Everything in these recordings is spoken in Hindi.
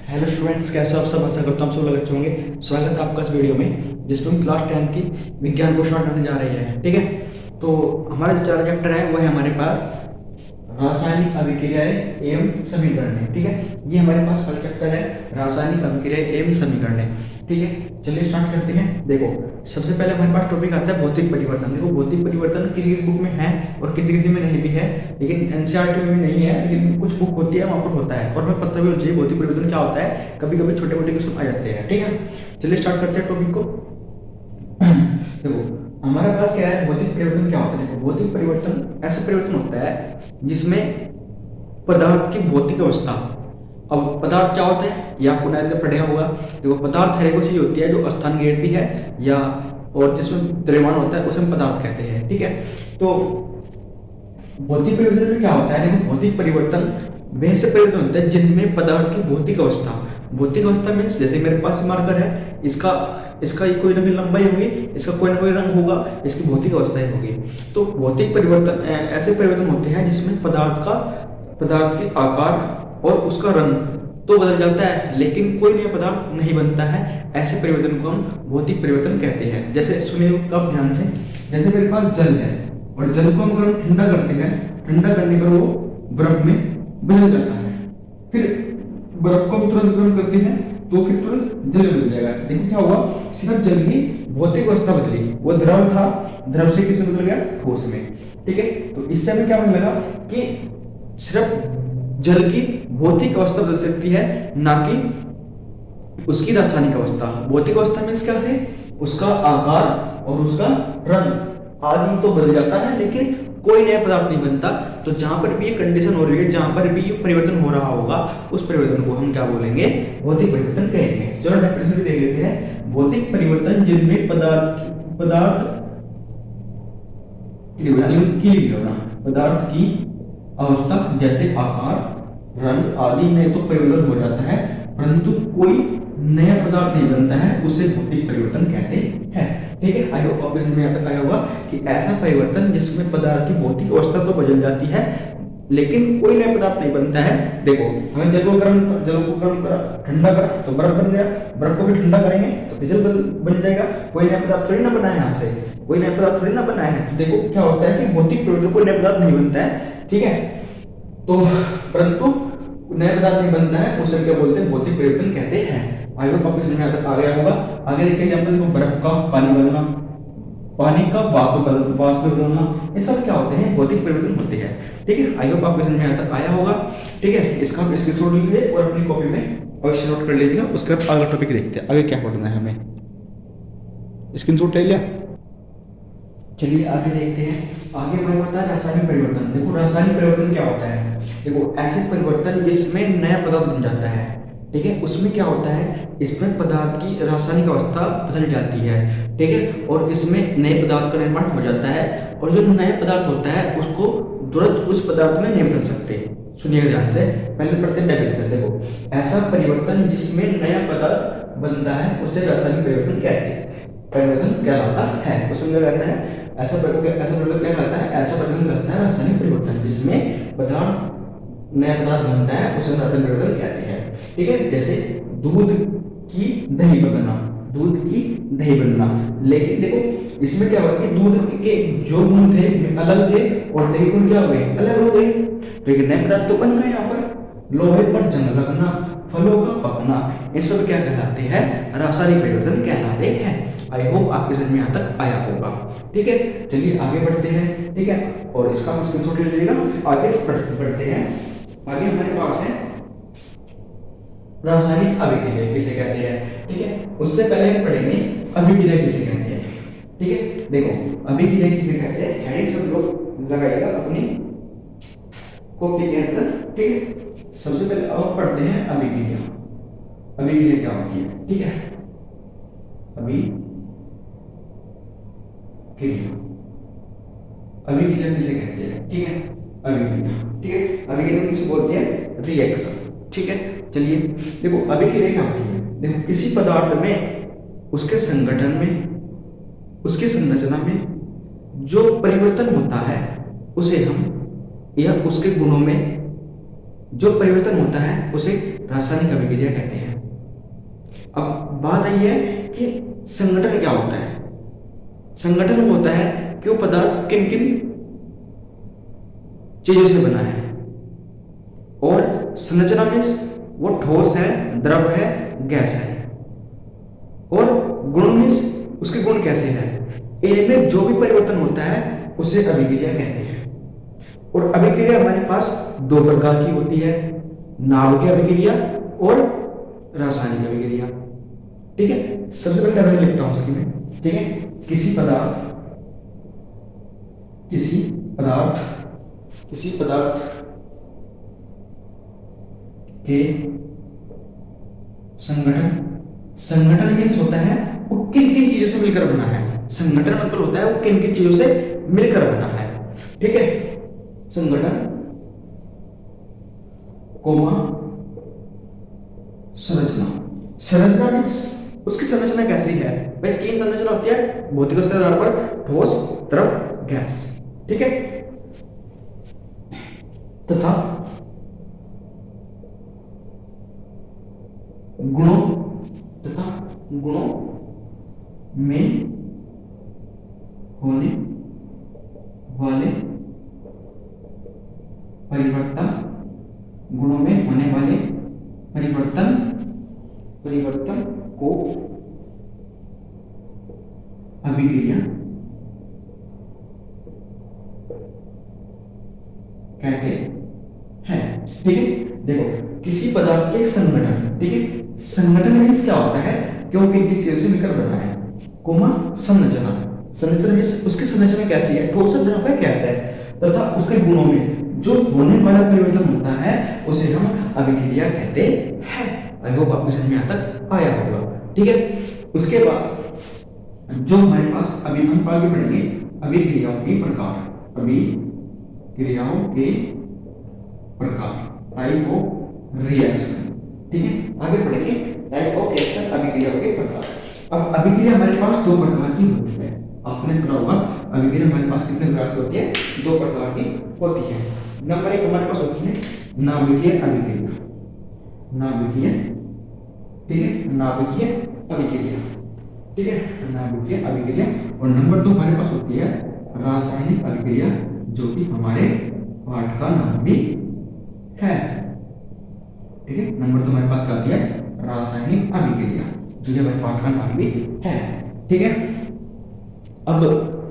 हेलो स्टूडेंट्स, कैसे हो आप सब? आशा करता हूँ सब लोग अच्छे होंगे। स्वागत है आपका इस वीडियो में जिसमें हम क्लास 10 की विज्ञान को स्टार्ट करने जा रहे हैं। ठीक है, तो हमारा जो चार चैप्टर है वो है हमारे पास रासायनिक अभिक्रियाएं एवं समीकरण है। ठीक है, ये हमारे पास पहला चैप्टर है, रासायनिक अभिक्रियाएं एवं समीकरण। ठीक है, चलिए स्टार्ट करते हैं। देखो, सबसे पहले हमारे पास टॉपिक आता है भौतिक परिवर्तन। देखो, भौतिक परिवर्तन किसी किसी बुक में है और किसी किसी में नहीं भी है, लेकिन एनसीईआरटी में भी नहीं है, लेकिन कुछ बुक होती है वहाँ पर होता है। और हमें पता भी होना चाहिए भौतिक परिवर्तन क्या होता है, कभी कभी छोटे मोटे क्वेश्चन आ जाते हैं। ठीक है, चलिए स्टार्ट करते हैं टॉपिक को। देखो, हमारे पास क्या है, भौतिक परिवर्तन क्या होता है। देखो, भौतिक परिवर्तन ऐसा परिवर्तन होता है जिसमें पदार्थ की भौतिक अवस्था। अब पदार्थ क्या होता है ये आपको नया पढ़ा होगा। देखो, पदार्थ हर एक चीज होती है जो स्थान घेरती है या और जिसमें द्रव्यमान होता है उसे हम पदार्थ कहते हैं। ठीक है, तो भौतिक परिवर्तन में क्या होता है। देखो, भौतिक परिवर्तन वैसे परिवर्तन होता है जिनमें पदार्थ की भौतिक अवस्था मीन्स जैसे मेरे पास मार्कर है, इसका कोई ना कोई लंबाई होगी, इसका कोई ना कोई रंग होगा, इसकी भौतिक अवस्थाएं होगी। तो भौतिक परिवर्तन ऐसे परिवर्तन होते हैं जिसमें पदार्थ के आकार और उसका रंग तो बदल जाता है, लेकिन कोई नया पदार्थ नहीं बनता है। ऐसे परिवर्तन को हम भौतिक परिवर्तन कहते हैं। जैसे सुनिए कब ध्यान से, जैसे मेरे पास जल है और जल को हम अगर हम ठंडा करते हैं, ठंडा करने पर वो बर्फ में बदल जाता है। फिर बर्फ को तुरंत गर्म करते हैं तो फिर तुरंत जल बदल जाएगा। देखो क्या हुआ, सिर्फ जल की भौतिक अवस्था बदली। वो द्रव था, द्रव से किस में बदल गया, ठोस में। ठीक है, तो इससे हमें क्या पता लगा कि सिर्फ जल की भौतिक अवस्था बदल सकती है, ना कि उसकी रासायनिक अवस्था। भौतिक अवस्था मीन्स क्या है, उसका आकार और उसका रंग आदि तो बदल जाता है, लेकिन कोई नया पदार्थ नहीं बनता। तो जहां पर भी ये कंडीशन हो रही है, जहां पर भी ये परिवर्तन हो रहा होगा, उस परिवर्तन को हम क्या बोलेंगे, भौतिक परिवर्तन कहेंगे। चलो डेफिनेशन भी देख लेते हैं। भौतिक परिवर्तन जिनमें पदार्थ की अवस्था जैसे आकार, रंग आदि में तो परिवर्तन हो जाता है, परंतु कोई नया पदार्थ नहीं बनता है, उसे भौतिक परिवर्तन कहते हैं। ठीक है, आई होप आपको समझ में आता आया होगा कि ऐसा परिवर्तन जिसमें पदार्थ की भौतिक अवस्था तो बदल जाती है, लेकिन कोई नया पदार्थ नहीं बनता है। देखो, हमें जल को गर्म करा, ठंडा करा तो बर्फ बन गया, बर्फ को भी ठंडा करेंगे तो जल बन जाएगा। कोई नया पदार्थ थोड़ी ना बना है, यहाँ से कोई नया पदार्थ थोड़ी ना बना है। तो देखो क्या होता है कि भौतिक परिवर्तन कोई नया पदार्थ नहीं बनता है। ठीक है, तो परंतु नया पदार्थ नहीं बनता है, उसे क्या बोलते हैं, भौतिक परिवर्तन कहते हैं। आई होप आपको समझ में आ गया होगा। आगे देखिए एग्जांपल, देखो, बर्फ का पानी बनना, पानी का वाष्प बदलना, ये सब क्या होते हैं, भौतिक परिवर्तन होते हैं। ठीक है, आई होप आपको समझ में आया होगा। ठीक है, इसका स्क्रीनशॉट लीजिए और अपनी कॉपी में अवश्य नोट कर लीजिएगा। उसके बाद अगला टॉपिक देखते हैं, आगे क्या पढ़ना है हमें। स्क्रीनशॉट ले लिया, चलिए आगे देखते हैं। आगे हमारे होता है रासायनिक परिवर्तन। देखो, रासायनिक परिवर्तन क्या होता है। देखो, ऐसे परिवर्तन जिसमें नया पदार्थ बन जाता है। ठीक है, उसमें क्या होता है, इसमें पदार्थ की रासायनिक अवस्था बदल जाती है। ठीक है, और इसमें नए पदार्थ का निर्माण हो जाता है, और जो नए पदार्थ होता है उसको तुरंत उस पदार्थ में नहीं बदल सकते। सुनिएगा ध्यान से, पहले पढ़ते हैं डेफिनेशन। देखो, ऐसा परिवर्तन जिसमें नया पदार्थ बनता है उसे रासायनिक परिवर्तन कहते हैं, परिवर्तन कहलाता है। उसमें क्या कहता है, ऐसा परिवर्तन क्या कहता है, ऐसा परिवर्तन कहता है रासायनिक परिवर्तन जिसमें पदार्थ नया पदार्थ बनता है, उसे रासायनिक परिवर्तन कहते हैं। ठीक है, जैसे दूध की दही बनना। लेकिन देखो, इसमें क्या हुआ कि दूध के जो गुण थे अलग थे और दही गुण क्या हो गए, अलग हो गए। तो एक नए पदार्थ तो बन गए। यहाँ पर लोहे पर जंग लगना, फलों का पकना, ये सब क्या कहलाते हैं, रासायनिक परिवर्तन कहलाते हैं। आई होप आपके समझ में यहाँ तक आया होगा। ठीक है, चलिए आगे बढ़ते हैं। ठीक है, और इसका स्क्रीनशॉट ले लीजिएगा, आगे बढ़ते हैं। आगे हमारे पास है रासायनिक अभिक्रिया किसे कहते हैं। ठीक है, उससे पहले हम पढ़ेंगे अभिक्रिया किसे कहते हैं। ठीक है, देखो, अभिक्रिया किसे कहते हैं, हेडिंग सब लोग लगाइएगा अपनी कॉपी के अंदर। ठीक है, सबसे पहले अब पढ़ते हैं अभिक्रिया। अभिक्रिया क्या होती है। ठीक है, अभिक्रिया किसे कहते हैं। ठीक है, अभिक्रिया। ठीक है, अभिक्रिया किसे बोलते हैं, रिएक्शन। ठीक है, चलिए देखो, अभिक्रिया क्या होती है। देखो, किसी पदार्थ में, उसके संगठन में, उसकी संरचना में जो परिवर्तन होता है उसे हम या उसके गुणों में जो परिवर्तन होता है उसे रासायनिक अभिक्रिया कहते हैं। अब बात आई है कि संगठन क्या होता है। संगठन होता है कि वो पदार्थ किन किन चीजों से बना है, और संरचना मीन्स वो ठोस है, द्रव है, गैस है, और गुण मीन्स उसके गुण कैसे हैं। इनमें जो भी परिवर्तन होता है उसे अभिक्रिया कहते हैं। और अभिक्रिया हमारे पास दो प्रकार की होती है, नाभिकीय अभिक्रिया और रासायनिक अभिक्रिया। ठीक है, सबसे पहले मैं लिखता हूं इसकी में। ठीक है, किसी पदार्थ के संगठन मीन्स होता है वो किन किन चीजों से मिलकर बना है। संगठन मतलब होता है वो किन किन चीजों से मिलकर बना है। ठीक है, संगठन कोमा संरचना मीन्स उसकी संरचना कैसी है भाई। तीन संरचना होती है, भौतिक स्तर आधार पर ठोस, द्रव, गैस। ठीक है, तथा गुणों में होने वाले परिवर्तन को अभिक्रिया कहते हैं। ठीक है, देखो किसी पदार्थ के संगठन। ठीक है, संगठन मीन्स क्या होता है कि वो किन किन चीजों से मिलकर बना है। कोमा संरचना मीन्स उसकी संरचना कैसी है, ठोस है, द्रव है, गैस है, तथा उसके गुणों में जो होने वाला परिवर्तन होता है उसे हम अभिक्रिया कहते हैं। आई होप आपको समझ में तक आया होगा। ठीक है, उसके बाद जो हमारे पास अभी हम आगे बढ़ेंगे अभिक्रियाओं के प्रकार। Type of reaction. ठीक है, आगे बढ़ेंगे टाइप ऑफ रिएक्शन, अभिक्रियाओं के प्रकार। अब अभिक्रिया हमारे पास दो प्रकार की होती है। आपने पढ़ा होगा अभिक्रिया हमारे पास कितने प्रकार की होती है, दो प्रकार की होती है। नंबर एक हमारे पास होती है नाभिकीय अभिक्रिया। ठीक है, नाभिकीय अभिक्रिया। और नंबर दो हमारे पास होती है रासायनिक अभिक्रिया, जो कि हमारे पाठ का नाम भी है। ठीक है, नंबर दो हमारे पास क्या होती है रासायनिक अभिक्रिया, जो हमारे पाठ का नाम भी है। ठीक है, अब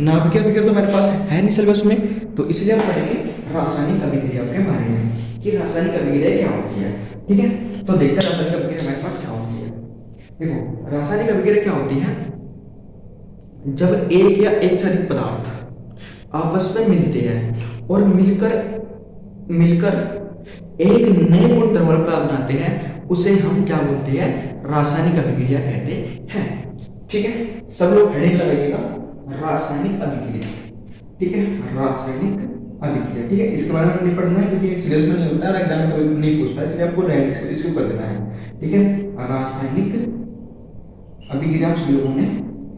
नाभिकीय अभिक्रिया तो हमारे पास है नहीं सिलेबस में, तो इसलिए हम पढ़ेंगे रासायनिक अभिक्रिया के बारे में कि रासायनिक अभिक्रिया क्या होती है। ठीक है, तो देखते हैं रासायनिक अभिक्रिया हमारे पास क्या होती है। देखो रासायनिक अभिक्रिया क्या होती है, जब एक या एक से अधिक पदार्थ आपस में मिलते हैं और मिलकर एक नए गुण द्रव्य बनाते हैं, उसे हम क्या बोलते हैं, रासायनिक अभिक्रिया कहते हैं। ठीक है, सब लोग हेडिंग लगाइएगा रासायनिक अभिक्रिया। ठीक है, रासायनिक अभिक्रिया। ठीक है, इसके बारे में नहीं पढ़ना है क्योंकि सीरियस में नहीं होता है और एग्जाम में कभी नहीं पूछता है, इसलिए आपको राइट इसको कर देना है। ठीक है, रासायनिक अभिक्रिया सभी लोगों ने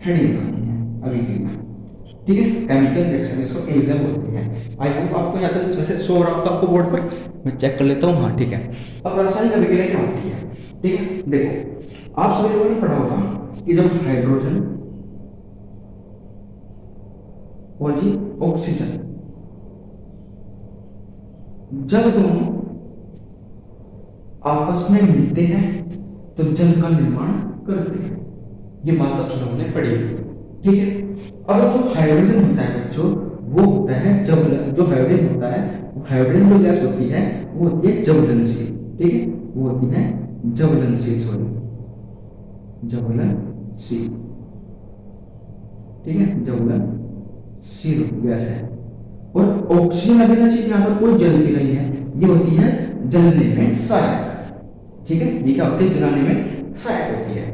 हेडिंग लगानी है अभिक्रिया। ठीक है, केमिकल रिएक्शन इसको केमिज्म बोलते हैं। आई होप आपको यहाँ तक वैसे शो रहा होगा आपको बोर्ड पर, मैं चेक कर लेता हूँ। हाँ ठीक है, अब रासायनिक अभिक्रिया क्या होती है। ठीक है, देखो आप सभी लोगों ने पढ़ा होगा कि जब हाइड्रोजन और जी ऑक्सीजन जब दोनों आपस में मिलते हैं तो जल का निर्माण करते हैं। ये बात आप सब लोगों ने पढ़ी। ठीक है, अब जो हाइड्रोजन होता है बच्चों, वो होता है जब जो हाइड्रोजन होता है, हाइड्रोजन जो गैस होती है वो होती है ज्वलनशील। ठीक है, वो होती है ज्वलनशील। ठीक है, ज्वलनशील गैस है। और ऑक्सीजन अभी ना चीज यहाँ पर कोई जलती नहीं है, ये होती है जलने में सहायक। ठीक है, ये क्या होती है, जलाने में सहायक होती है।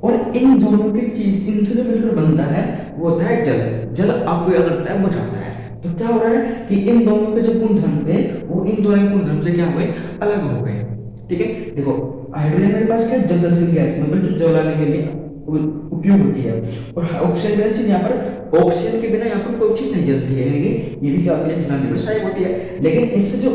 और इन दोनों की चीज इनसे जो मिलकर बनता है वो होता है जल। जल आपको याद रखता है, बुझाता है। तो क्या हो रहा है कि इन दोनों के जो गुणधर्म थे वो इन दोनों के गुणधर्म से क्या हुए, अलग हो गए। ठीक है, देखो हाइड्रोजन मेरे पास क्या ज्वलनशील गैस मतलब जो जलाने के लिए उपयोग होती है, और ऑक्सीजन चीज यहाँ पर ऑक्सीजन के बिना यहाँ पर कोई चीज नहीं जलती है, ये भी क्या होती है, जलाने में सहायक होती है। लेकिन इससे जो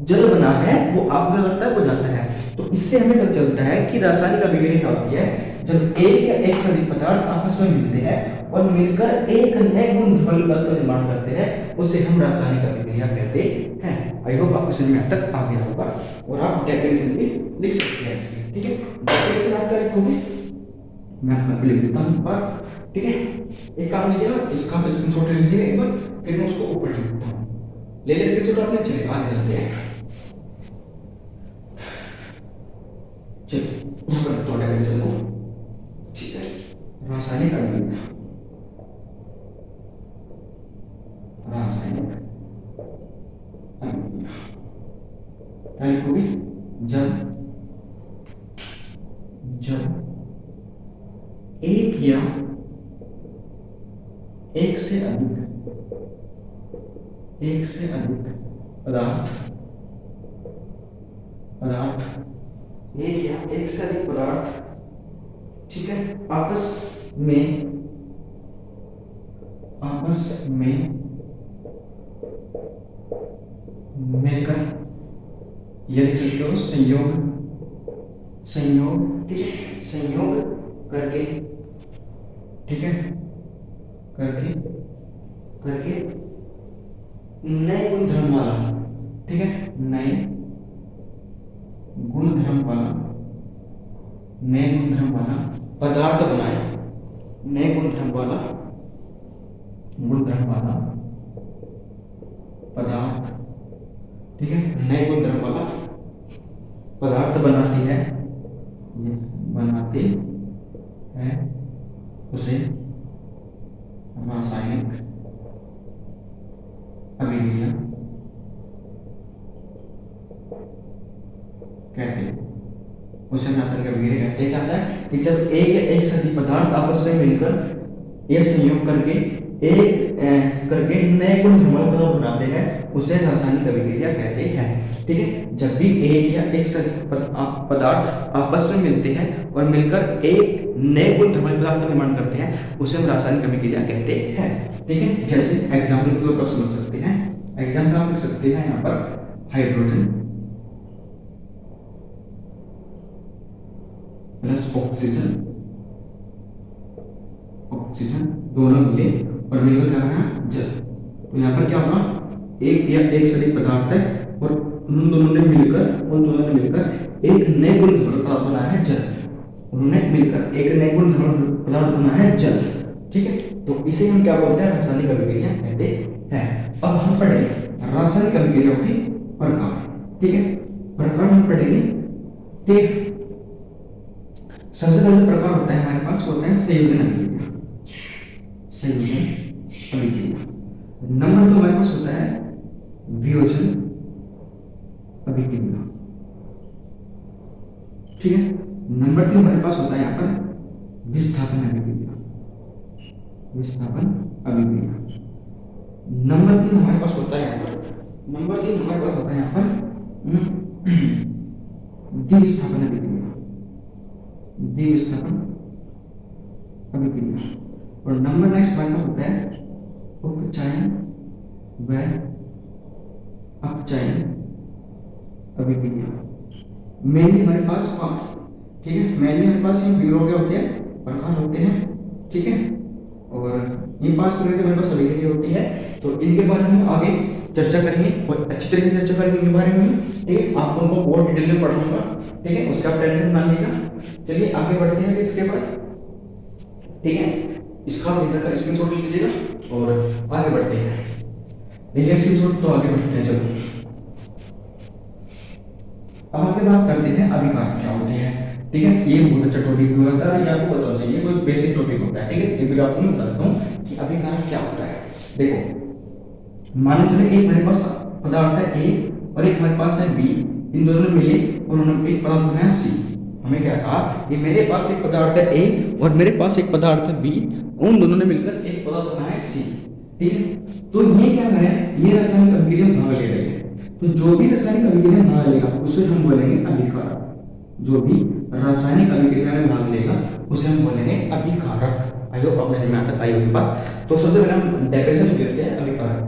जल बना है वो आपको लगता है वो जाता है। तो इससे हमें पता चलता है कि रासायनिक अभिक्रिया क्या होती है, जब एक या एक से अधिक पदार्थ आपस में मिलते हैं और मिलकर एक नए गुणधर्म पदार्थ का निर्माण करते हैं, उसे हम रासायनिक अभिक्रिया कहते हैं। आई होप आपको समझ में अब तक आ गया होगा और आप डेफिनेशन भी लिख सकते हैं इसकी, ठीक है। डेफिनेशन आप क्या लिखोगे, मैं आपको लिख देता हूं पर, ठीक है। एक काम लीजिएगा, इसका स्क्रीनशॉट ले लीजिए एक बार, फिर मैं उसको ऊपर लिख देता हूं। ले ले स्क्रीनशॉट आपने, चलिए आगे चलते हैं। चलिए यहाँ पर तो डेफिनेशन को, ठीक है। रासायनिक अभिक्रिया, रासायनिक अभिक्रिया क्या लिखोगे, जब एक या एक से अधिक पदार्थ एक या एक से अधिक पदार्थ, ठीक है, आपस में मिलकर, ये लिख सकते हो संयोग, ठीक है, संयोग करके, ठीक है, करके नए गुणधर्म वाला, ठीक है, नए गुणधर्म वाला पदार्थ बनाए, नए गुणधर्म वाला पदार्थ, ठीक है, नए गुणधर्म वाला पदार्थ बनाते हैं उसे रासायनिक अभिक्रिया कहते हैं। उसे रासायनिक अभिक्रिया कहते हैं। क्या होता है कि जब एक या एक से अधिक पदार्थ आपस में मिलकर एक संयोग करके नए गुणधर्म वाले पदार्थ बनाते हैं, उसे रासायनिक अभिक्रिया कहते हैं, ठीक है। जब भी एक या एक से अधिक पदार्थ आपस में मिलते हैं और मिलकर एक नए गुणधर्म वाले पदार्थ का निर्माण करते हैं, उसे हम रासायनिक अभिक्रिया कहते हैं, ठीक है। जैसे एग्जाम्पल के तौर पर समझ सकते हैं, एग्जाम्पल आप लिख सकते हैं यहाँ पर हाइड्रोजन प्लस ऑक्सीजन दोनों मिले और मिलकर क्या बना, जल। तो यहाँ पर क्या होगा, एक या एक से अधिक पदार्थ है और उन दोनों ने मिलकर एक नए गुणधर्म पदार्थ बनाया है, जल। उन्होंने मिलकर एक नए गुणधर्म पदार्थ बनाया है, जल, ठीक है। तो इसे हम क्या बोलते हैं, रासायनिक अभिक्रिया कहते हैं। अब हम पढ़ेंगे रासायनिक अभिक्रियाओं के प्रकार, ठीक है। प्रकार हम पढ़ेंगे, ठीक। सबसे पहले प्रकार होता है हमारे पास, होता है संयोजन अभिक्रिया। नंबर 2 हमारे पास होता है वियोजन अभिक्रिया, ठीक है। नंबर 3 हमारे पास होता है यहाँ पर विस्थापन अभिक्रिया। नंबर 3 हमारे पास होता है यहाँ पर द्विविस्थापन अभिक्रिया। और नंबर नेक्स्ट हमारे पास होता है उपचयन व अपचयन अभिक्रिया। मेनली हमारे पास, ठीक है, मेनली हमारे पास ये विरोध क्या होते हैं, प्रकार होते हैं, ठीक है। और इन 5 प्रकार के हमारे पास अभिक्रिया होती है। तो इनके बारे में हम आगे चर्चा करेंगे और अच्छी तरीके से चर्चा करेंगे इनके बारे में, ठीक है। आपको उनको बहुत डिटेल में पढ़ाऊंगा, ठीक है, उसका आप टेंशन ना लीजिएगा। चलिए आगे बढ़ते हैं इसके बाद, ठीक है। इसका का स्क्रीनशॉट ले लीजिएगा और आगे बढ़ते हैं। देखिए स्क्रीनशॉट, तो आगे बढ़ते हैं। चलो अब आगे बात करते हैं अभिकार क्या होते हैं, ठीक है। ये बहुत अच्छा टॉपिक होता है, ये आपको बताना चाहिए, कोई बेसिक टॉपिक होता है, ठीक है। ये भी आपको मैं बताता हूँ कि अभिकार क्या होता है। देखो मान लो चले एक मेरे पास पदार्थ है A और एक हमारे पास है B, इन दोनों मिले और उन्होंने एक पदार्थ बनाया C। हमें क्या कहा, ये मेरे पास एक पदार्थ है A और मेरे पास एक पदार्थ है B, उन दोनों ने मिलकर एक पदार्थ बनाया है C, ठीक है। तो ये क्या है, ये रासायनिक अभिक्रिया में भाग ले रहे हैं। तो जो भी रासायनिक अभिक्रिया में भाग लेगा उसे हम बोलेंगे अभिकारक। जो भी रासायनिक अभिक्रिया में भाग लेगा उसे हम बोलेंगे अभिकारक। आई होप आपको समझ में आता आई होगी बात। तो सबसे पहले हम डेफिनेशन देते हैं अभिकारक।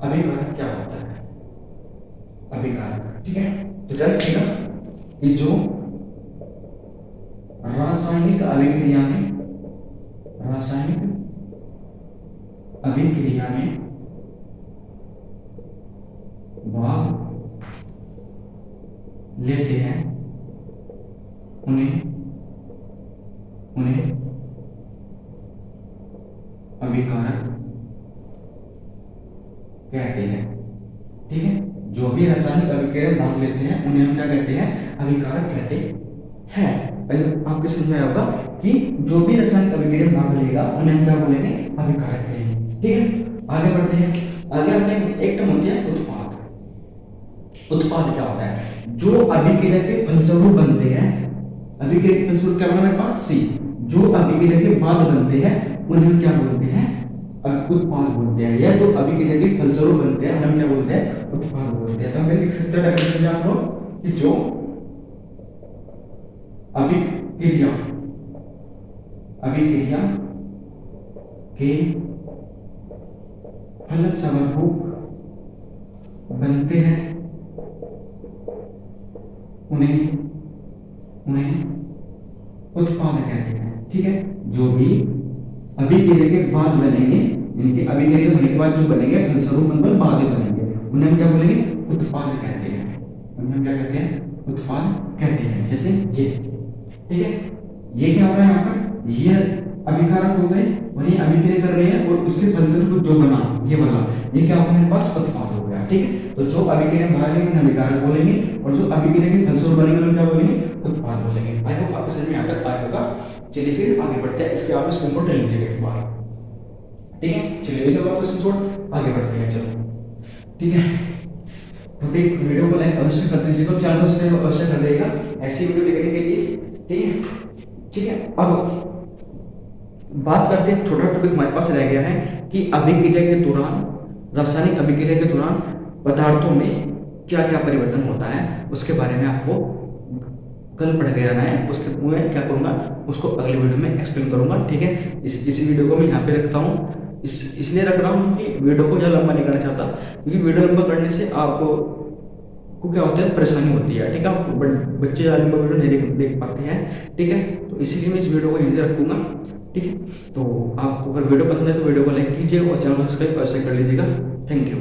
अभिकारक क्या होता है, अभिकारक ठीक है। तो क्या लिखेगा कि जो रासायनिक अभिक्रिया में भाग लेते हैं उन्हें अभिकारक कहते हैं। ठीक है, जो भी रासायनिक अभिक्रिया में भाग लेते हैं उन्हें हम क्या कहते हैं, अभिकारक कहते हैं। आपके समझ में होगा कि जो भी रासायनिक अभिक्रिया में भाग लेगा उन्हें हम क्या बोलेंगे, अभिकारक कहेंगे। ठीक है, आगे बढ़ते हैं। आगे आते हैं, एक टर्म होती है उत्पाद। उत्पाद क्या होता है, जो अभिक्रिया के फलस्वरूप बनते हैं। अभिक्रिया के फलस्वरूप क्या बना मेरे पास, सी। जो अभिक्रिया के बाद बनते हैं उन्हें हम क्या बोलते हैं, उत्पाद बोलते हैं। या जो अभिक्रिया के फलस्वरूप बनते हैं उन्हें हम क्या बोलते हैं, उत्पाद बोलते हैं। तो हम लिख सकते हैं डेफिनेशन में आप लोग कि जो अभिक्रिया के फलस्वरूप बनते हैं उन्हें उत्पाद कहते हैं। ठीक है, जो भी अभिक्रिया के बाद बनेंगे, यानी कि अभिक्रिया होने के बाद जो बनेंगे फलस्वरूप बनकर बाद में बनेंगे, उन्हें हम क्या बोलेंगे, उत्पाद कहते हैं। उन्हें हम क्या कहते हैं, उत्पाद कहते हैं। जैसे ये, ठीक है, ये क्या हो रहा है यहाँ पर, ये अभिकारक हो गए और ये अभिक्रिया कर रहे हैं और उसके फलस्वरूप जो बना ये वाला, ये क्या होगा मेरे पास, उत्पाद हो गया। ठीक है, तो जो अभिक्रिया में भाग लेंगे उन्हें अभिकारक बोलेंगे और जो अभिक्रिया के फलस्वरूप बनेंगे उन्हें क्या बोलेंगे, उत्पाद बोलेंगे। आई होप आपको समझ में यहाँ तक आया होगा। चलिए फिर आगे बढ़ते हैं, इसके आप इसको ले लीजिएगा एक बार। ठीक है, चलिए वीडियो वापस छोड़ आगे बढ़ते हैं। चलो ठीक है, तो एक वीडियो को लाइक अवश्य कर दीजिएगा, चैनल को सब्सक्राइब अवश्य कर देगा ऐसी वीडियो देखने के लिए। ठीक है, ठीक है। अब बात करते हैं, छोटा टॉपिक हमारे पास रह गया है कि अभिक्रिया के दौरान, रासायनिक अभिक्रिया के दौरान पदार्थों में क्या क्या परिवर्तन होता है, उसके बारे में आपको कल पढ़ के जाना है। उसके मैं क्या करूँगा, उसको अगले वीडियो में एक्सप्लेन करूँगा। ठीक है, इस वीडियो को मैं यहाँ पे रखता हूँ, इसलिए रख रहा हूँ क्योंकि वीडियो को ज़्यादा लंबा नहीं करना चाहता, क्योंकि वीडियो लंबा करने से आपको क्या होता है, परेशानी होती है। ठीक है, आप बच्चे ज़्यादा लंबा वीडियो नहीं देख पाते हैं। ठीक है, तो इसीलिए मैं इस वीडियो को यहीं से रखूँगा। ठीक है, तो आपको अगर वीडियो पसंद है तो वीडियो को लाइक कीजिए और चैनल को सब्सक्राइब अवश्य कर लीजिएगा। Thank you.